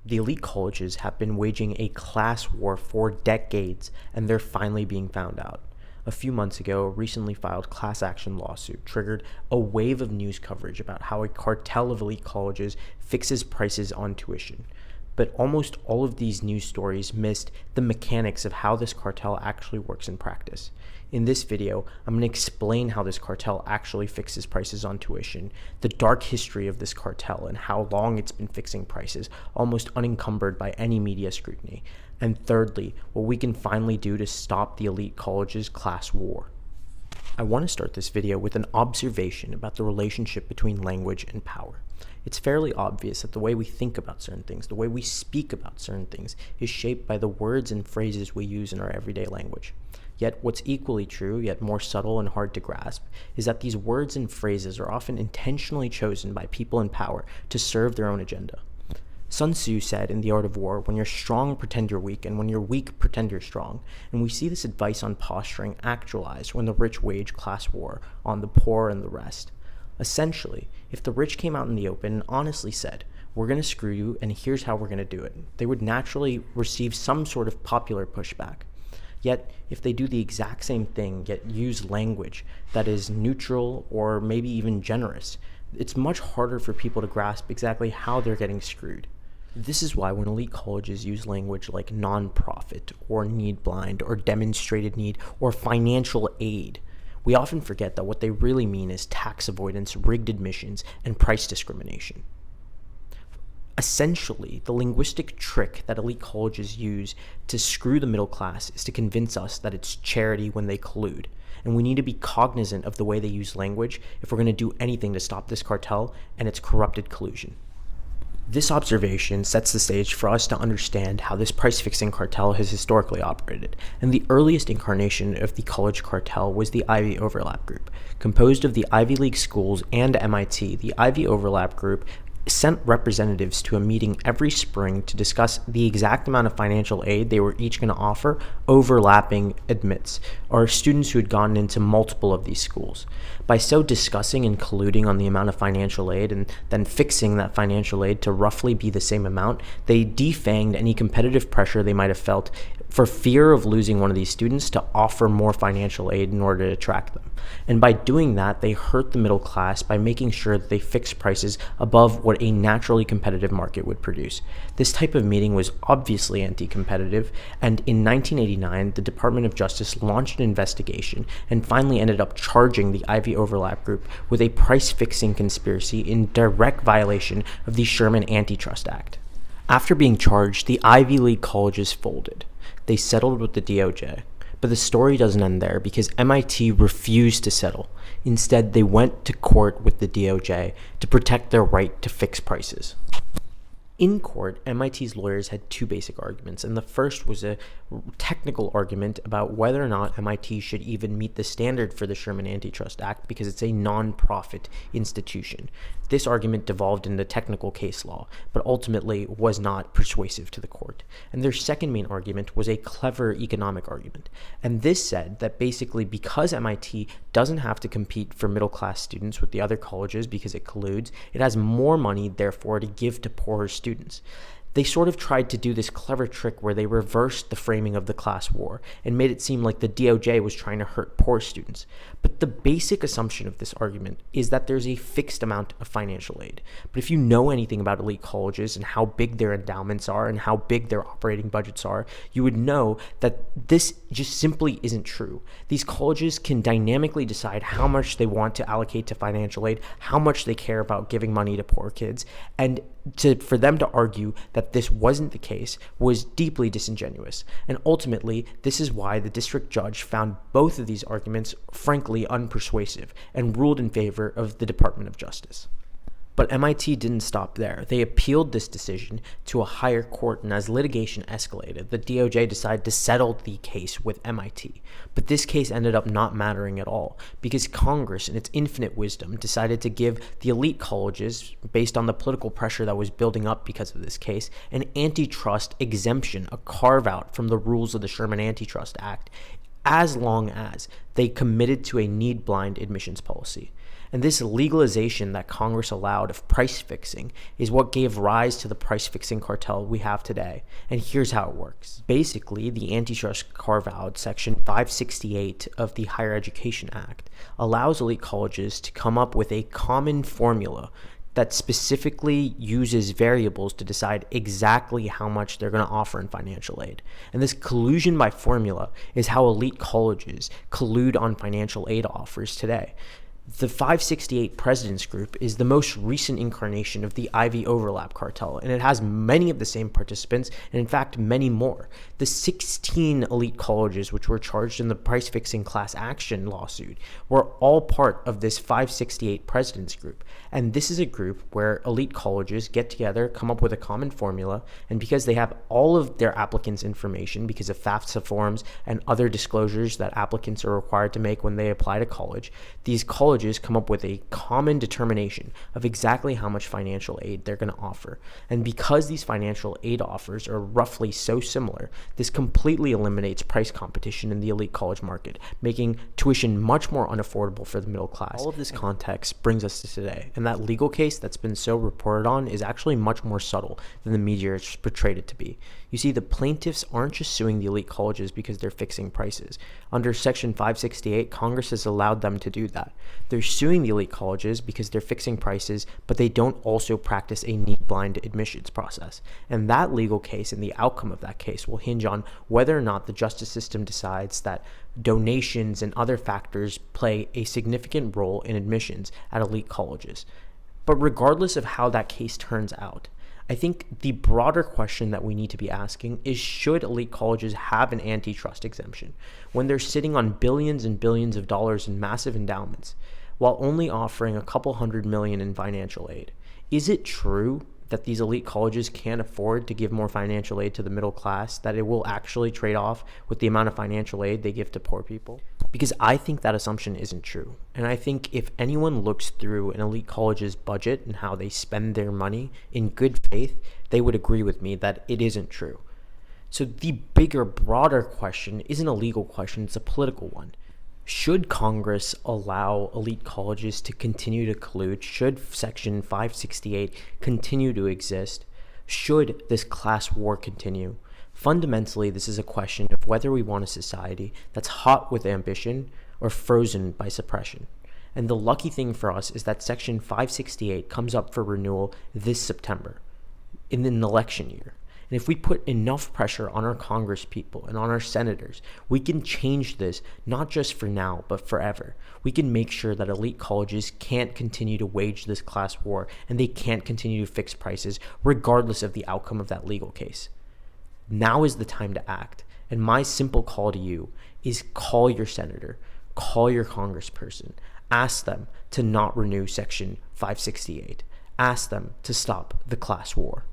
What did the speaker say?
The elite colleges have been waging a class war for decades, and they're finally being found out. A few months ago, a recently filed class action lawsuit triggered a wave of news coverage about how a cartel of elite colleges fixes prices on tuition. But almost all of these news stories missed the mechanics of how this cartel actually works in practice. In this video, I'm going to explain how this cartel actually fixes prices on tuition, the dark history of this cartel, and how long it's been fixing prices, almost unencumbered by any media scrutiny. And thirdly, what we can finally do to stop the elite colleges' class war. I want to start this video with an observation about the relationship between language and power. It's fairly obvious that the way we think about certain things, the way we speak about certain things, is shaped by the words and phrases we use in our everyday language. Yet what's equally true, yet more subtle and hard to grasp, is that these words and phrases are often intentionally chosen by people in power to serve their own agenda. Sun Tzu said in The Art of War, when you're strong, pretend you're weak, and when you're weak, pretend you're strong. And we see this advice on posturing actualized when the rich wage class war on the poor and the rest. Essentially, if the rich came out in the open and honestly said, we're going to screw you and here's how we're going to do it, they would naturally receive some sort of popular pushback. Yet, if they do the exact same thing, yet use language that is neutral or maybe even generous, it's much harder for people to grasp exactly how they're getting screwed. This is why when elite colleges use language like nonprofit or need blind or demonstrated need or financial aid, we often forget that what they really mean is tax avoidance, rigged admissions, and price discrimination. Essentially, the linguistic trick that elite colleges use to screw the middle class is to convince us that it's charity when they collude. And we need to be cognizant of the way they use language if we're going to do anything to stop this cartel and its corrupted collusion. This observation sets the stage for us to understand how this price-fixing cartel has historically operated, and the earliest incarnation of the college cartel was the Ivy Overlap Group. Composed of the Ivy League schools and MIT, the Ivy Overlap Group sent representatives to a meeting every spring to discuss the exact amount of financial aid they were each going to offer overlapping admits, or students who had gone into multiple of these schools. By so discussing and colluding on the amount of financial aid and then fixing that financial aid to roughly be the same amount, they defanged any competitive pressure they might have felt for fear of losing one of these students to offer more financial aid in order to attract them. And by doing that, they hurt the middle class by making sure that they fixed prices above what a naturally competitive market would produce. This type of meeting was obviously anti-competitive, and in 1989, the Department of Justice launched an investigation and finally ended up charging the Ivy Overlap Group with a price-fixing conspiracy in direct violation of the Sherman Antitrust Act. After being charged, the Ivy League colleges folded. They settled with the DOJ. But the story doesn't end there because MIT refused to settle. Instead, they went to court with the DOJ to protect their right to fix prices. In court, MIT's lawyers had two basic arguments, and the first was a technical argument about whether or not MIT should even meet the standard for the Sherman Antitrust Act because it's a non-profit institution. This argument devolved into technical case law, but ultimately was not persuasive to the court. And their second main argument was a clever economic argument. And this said that basically because MIT doesn't have to compete for middle-class students with the other colleges because it colludes, it has more money, therefore, to give to poorer students. They sort of tried to do this clever trick where they reversed the framing of the class war and made it seem like the DOJ was trying to hurt poor students. But the basic assumption of this argument is that there's a fixed amount of financial aid. But if you know anything about elite colleges and how big their endowments are and how big their operating budgets are, you would know that this just simply isn't true. These colleges can dynamically decide how much they want to allocate to financial aid, how much they care about giving money to poor kids, and for them to argue that this wasn't the case was deeply disingenuous. And ultimately, this is why the district judge found both of these arguments frankly unpersuasive and ruled in favor of the Department of Justice. But MIT didn't stop there. They appealed this decision to a higher court, and as litigation escalated, the DOJ decided to settle the case with MIT. But this case ended up not mattering at all, because Congress, in its infinite wisdom, decided to give the elite colleges, based on the political pressure that was building up because of this case, an antitrust exemption, a carve-out from the rules of the Sherman Antitrust Act, as long as they committed to a need-blind admissions policy. And this legalization that Congress allowed of price fixing is what gave rise to the price fixing cartel we have today. And here's how it works. Basically, the antitrust carve-out, Section 568 of the Higher Education Act, allows elite colleges to come up with a common formula that specifically uses variables to decide exactly how much they're going to offer in financial aid. And this collusion by formula is how elite colleges collude on financial aid offers today. The 568 President's Group is the most recent incarnation of the Ivy overlap cartel, and it has many of the same participants, and in fact, many more. The 16 elite colleges which were charged in the price fixing class action lawsuit were all part of this 568 President's Group. And this is a group where elite colleges get together, come up with a common formula, and because they have all of their applicants' information, because of FAFSA forms and other disclosures that applicants are required to make when they apply to college, these colleges come up with a common determination of exactly how much financial aid they're going to offer. And because these financial aid offers are roughly so similar, this completely eliminates price competition in the elite college market, making tuition much more unaffordable for the middle class. All of this context brings us to today, and that legal case that's been so reported on is actually much more subtle than the media has portrayed it to be. You see, the plaintiffs aren't just suing the elite colleges because they're fixing prices. Under Section 568, Congress has allowed them to do that. They're suing the elite colleges because they're fixing prices, but they don't also practice a need-blind admissions process. And that legal case and the outcome of that case will hinge on whether or not the justice system decides that donations and other factors play a significant role in admissions at elite colleges. But regardless of how that case turns out, I think the broader question that we need to be asking is, should elite colleges have an antitrust exemption when they're sitting on billions and billions of dollars in massive endowments while only offering a couple $100 million in financial aid? Is it true that these elite colleges can't afford to give more financial aid to the middle class, that it will actually trade off with the amount of financial aid they give to poor people? Because I think that assumption isn't true. And I think if anyone looks through an elite college's budget and how they spend their money in good faith, they would agree with me that it isn't true. So the bigger, broader question isn't a legal question, it's a political one. Should Congress allow elite colleges to continue to collude? Should Section 568 continue to exist? Should this class war continue? Fundamentally, this is a question of whether we want a society that's hot with ambition or frozen by suppression. And the lucky thing for us is that Section 568 comes up for renewal this September, in an election year. And if we put enough pressure on our Congress people and on our senators, we can change this, not just for now, but forever. We can make sure that elite colleges can't continue to wage this class war, and they can't continue to fix prices regardless of the outcome of that legal case. Now is the time to act. And my simple call to you is, call your senator, call your congressperson, ask them to not renew Section 568, ask them to stop the class war.